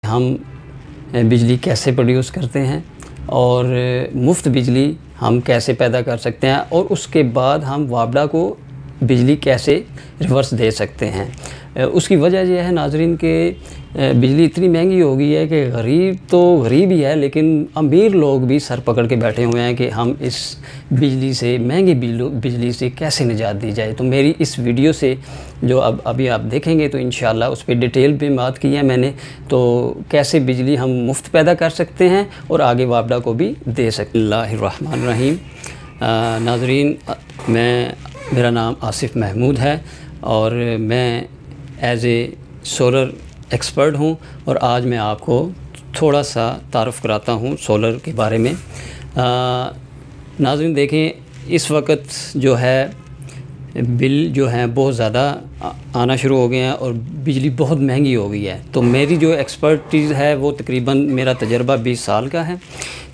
हम बिजली कैसे प्रोड्यूस करते हैं और मुफ्त बिजली हम कैसे पैदा कर सकते हैं, और उसके बाद हम वापडा को बिजली कैसे रिवर्स दे सकते हैं। उसकी वजह यह है नाज़रीन कि बिजली इतनी महंगी हो गई है कि गरीब तो गरीब ही है, लेकिन अमीर लोग भी सर पकड़ के बैठे हुए हैं कि हम इस बिजली से, महंगी बिजली से कैसे निजात दी जाए। तो मेरी इस वीडियो से जो अभी आप देखेंगे तो इंशाल्लाह उस पर डिटेल में बात की है मैंने, तो कैसे बिजली हम मुफ्त पैदा कर सकते हैं और आगे वापडा को भी दे सकते हैं। बिस्मिल्लाहिर्रहमानिर्रहीम। नाज़रीन, मेरा नाम आसिफ़ महमूद है और मैं एज़ ए सोलर एक्सपर्ट हूँ, और आज मैं आपको थोड़ा सा तारुफ़ कराता हूँ सोलर के बारे में। नाज़रीन देखें, इस वक्त जो है बिल जो हैं बहुत ज़्यादा आना शुरू हो गए हैं और बिजली बहुत महंगी हो गई है। तो मेरी जो एक्सपर्टीज़ है वो तकरीबन, मेरा तजर्बा 20 साल का है,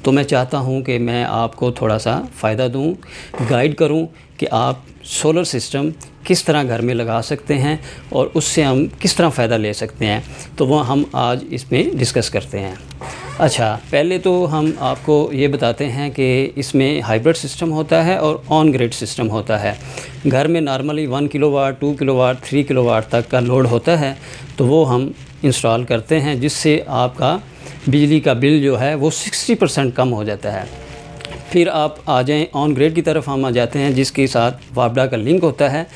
तो मैं चाहता हूँ कि मैं आपको थोड़ा सा फ़ायदा दूँ, गाइड करूँ कि आप सोलर सिस्टम किस तरह घर में लगा सकते हैं और उससे हम किस तरह फ़ायदा ले सकते हैं। तो वह हम आज इसमें डिस्कस करते हैं। अच्छा, पहले तो हम आपको ये बताते हैं कि इसमें हाइब्रिड सिस्टम होता है और ऑन ग्रिड सिस्टम होता है। घर में नॉर्मली 1 किलोवाट, 2 किलोवाट, 3 किलोवाट तक का लोड होता है, तो वो हम इंस्टॉल करते हैं, जिससे आपका बिजली का बिल जो है वो 60% कम हो जाता है। फिर आप आ जाएं ऑन ग्रिड की तरफ, हम आ जाते हैं जिसके साथ वापडा का लिंक होता है।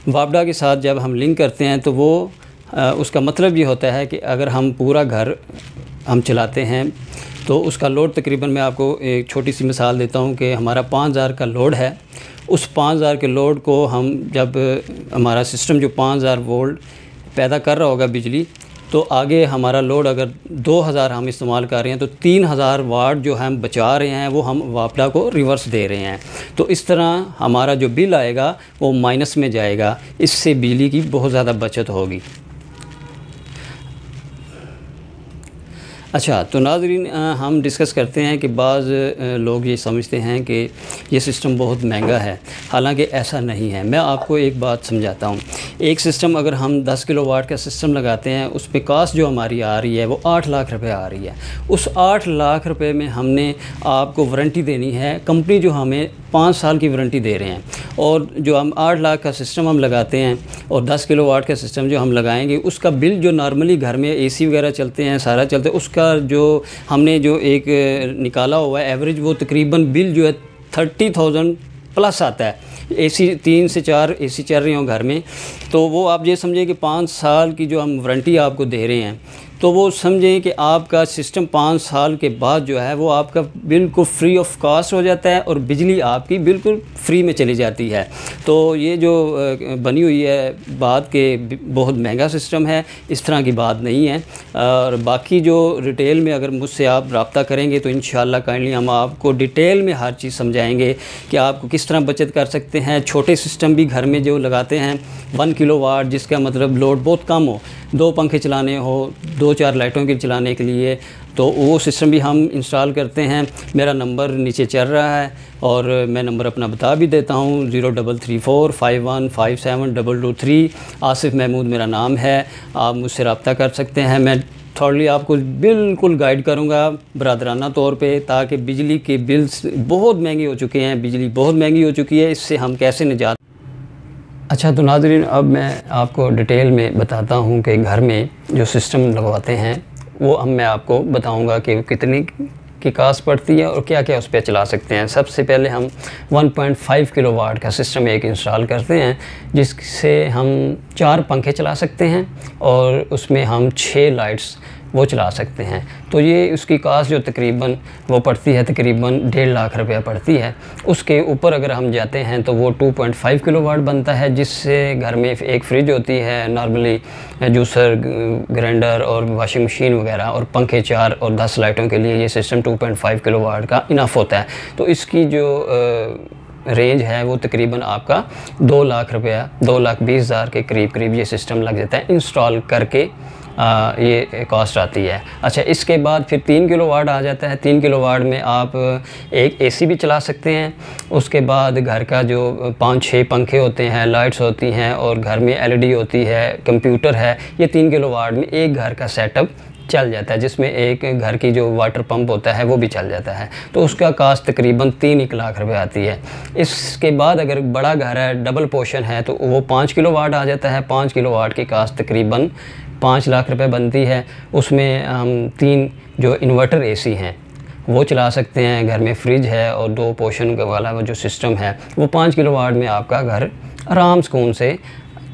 वापडा के साथ जब हम लिंक करते हैं तो वो उसका मतलब ये होता है कि अगर हम पूरा घर हम चलाते हैं तो उसका लोड तकरीबन, मैं आपको एक छोटी सी मिसाल देता हूँ कि हमारा 5000 का लोड है। उस 5000 के लोड को हम जब हमारा सिस्टम जो 5000 वोल्ट पैदा कर रहा होगा बिजली, तो आगे हमारा लोड अगर 2000 हम इस्तेमाल कर रहे हैं तो 3000 वाट जो हम बचा रहे हैं वो हम वापडा को रिवर्स दे रहे हैं। तो इस तरह हमारा जो बिल आएगा वो माइनस में जाएगा। इससे बिजली की बहुत ज़्यादा बचत होगी। अच्छा, तो नाज़रीन हम डिस्कस करते हैं कि बाज़ लोग ये समझते हैं कि ये सिस्टम बहुत महंगा है, हालांकि ऐसा नहीं है। मैं आपको एक बात समझाता हूँ। एक सिस्टम अगर हम 10 किलोवाट का सिस्टम लगाते हैं, उस पे कास्ट जो हमारी आ रही है वो 8 लाख रुपए आ रही है। उस 8 लाख रुपए में हमने आपको वारंटी देनी है, कंपनी जो हमें 5 साल की वारंटी दे रहे हैं, और जो हम 8 लाख का सिस्टम हम लगाते हैं और 10 किलोवाट का सिस्टम जो हम लगाएंगे, उसका बिल जो नॉर्मली घर में एसी वगैरह चलते हैं, सारा चलता है, उसका जो हमने जो एक निकाला हुआ है एवरेज, वो तकरीबन बिल जो है 30,000 प्लस आता है। एसी 3 से 4 एसी चल रही हो घर में, तो वो आप ये समझें कि 5 साल की जो हम वारंटी आपको दे रहे हैं, तो वो समझें कि आपका सिस्टम 5 साल के बाद जो है वो आपका बिल्कुल फ्री ऑफ कॉस्ट हो जाता है और बिजली आपकी बिल्कुल फ्री में चली जाती है। तो ये जो बनी हुई है बात के बहुत महंगा सिस्टम है, इस तरह की बात नहीं है। और बाकी जो रिटेल में अगर मुझसे आप रब्ता करेंगे तो इंशाल्लाह काइंडली हम आपको डिटेल में हर चीज़ समझाएंगे कि आपको किस तरह बचत कर सकते हैं। छोटे सिस्टम भी घर में जो लगाते हैं 1 किलोवाट, जिसका मतलब लोड बहुत कम हो, 2 पंखे चलाने हो, 2-4 लाइटों के चलाने के लिए, तो वो सिस्टम भी हम इंस्टॉल करते हैं। मेरा नंबर नीचे चल रहा है और मैं नंबर अपना बता भी देता हूँ, 033451572223। आसिफ़ महमूद मेरा नाम है, आप मुझसे रब्ता कर सकते हैं। मैं थॉरली आपको बिल्कुल गाइड करूँगा बरादराना तौर पे, ताकि बिजली के बिल्स बहुत महंगे हो चुके हैं, बिजली बहुत महंगी हो चुकी है, इससे हम कैसे निजात। अच्छा, तो नाज़रीन अब मैं आपको डिटेल में बताता हूँ कि घर में जो सिस्टम लगवाते हैं वो मैं आपको बताऊँगा कि कितनी की कास्ट पड़ती है और क्या क्या उस पर चला सकते हैं। सबसे पहले हम 1.5 किलोवाट का सिस्टम एक इंस्टॉल करते हैं, जिससे हम 4 पंखे चला सकते हैं और उसमें हम 6 लाइट्स वो चला सकते हैं। तो ये उसकी कास्ट जो तकरीबन वो पड़ती है, तकरीबन 1.5 लाख रुपया पड़ती है। उसके ऊपर अगर हम जाते हैं तो वो 2.5 किलोवाट बनता है, जिससे घर में एक फ्रिज होती है, नॉर्मली जूसर, ग्राइंडर और वॉशिंग मशीन वगैरह, और पंखे 4 और 10 लाइटों के लिए ये सिस्टम 2.5 किलोवाट का इनफ होता है। तो इसकी जो रेंज है वो तकरीबन आपका 2 लाख रुपया, 2,20,000 के करीब ये सिस्टम लग जाता है इंस्टॉल करके। ये कॉस्ट आती है। अच्छा, इसके बाद फिर 3 किलोवाट आ जाता है। 3 किलोवाट में आप एक एसी भी चला सकते हैं। उसके बाद घर का जो 5-6 पंखे होते हैं, लाइट्स होती हैं और घर में एलईडी होती है, कंप्यूटर है, ये 3 किलोवाट में एक घर का सेटअप चल जाता है, जिसमें एक घर की जो वाटर पंप होता है वो भी चल जाता है। तो उसका कास्ट तकरीबन 3 लाख रुपए आती है। इसके बाद अगर बड़ा घर है, डबल पोर्शन है, तो वो 5 किलोवाट आ जाता है। 5 किलोवाट की कास्ट तकरीबन 5 लाख रुपए बनती है। उसमें हम 3 जो इन्वर्टर एसी हैं वो चला सकते हैं। घर में फ्रिज है और 2 पोर्शन वाला वो जो सिस्टम है वो 5 किलोवाट में आपका घर आराम सुकून से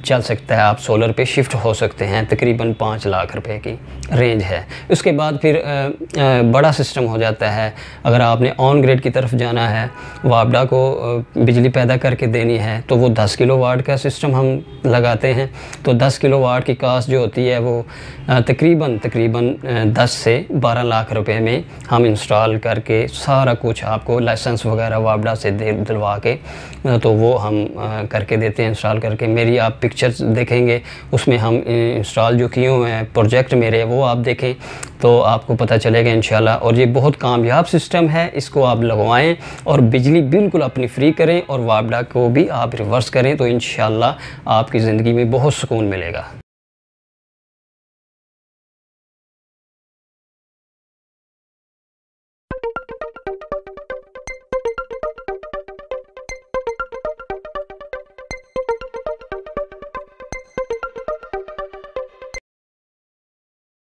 चल सकता है। आप सोलर पे शिफ्ट हो सकते हैं। तकरीबन 5 लाख रुपए की रेंज है। उसके बाद फिर बड़ा सिस्टम हो जाता है। अगर आपने ऑन ग्रिड की तरफ जाना है, वापडा को बिजली पैदा करके देनी है, तो वो 10 किलोवाट का सिस्टम हम लगाते हैं। तो 10 किलोवाट की कास्ट जो होती है वो तकरीबन 10 से 12 लाख रुपए में हम इंस्टॉल करके सारा कुछ आपको लाइसेंस वगैरह वापडा से दिलवा के तो वो हम करके देते हैं, इंस्टॉल करके। मेरी आप पिक्चर्स देखेंगे, उसमें हम इंस्टॉल जो किए हुए हैं प्रोजेक्ट मेरे, वो आप देखें तो आपको पता चलेगा इंशाल्लाह। और ये बहुत कामयाब सिस्टम है, इसको आप लगवाएं और बिजली बिल्कुल अपनी फ्री करें और वापडा को भी आप रिवर्स करें, तो इंशाल्लाह आपकी ज़िंदगी में बहुत सुकून मिलेगा।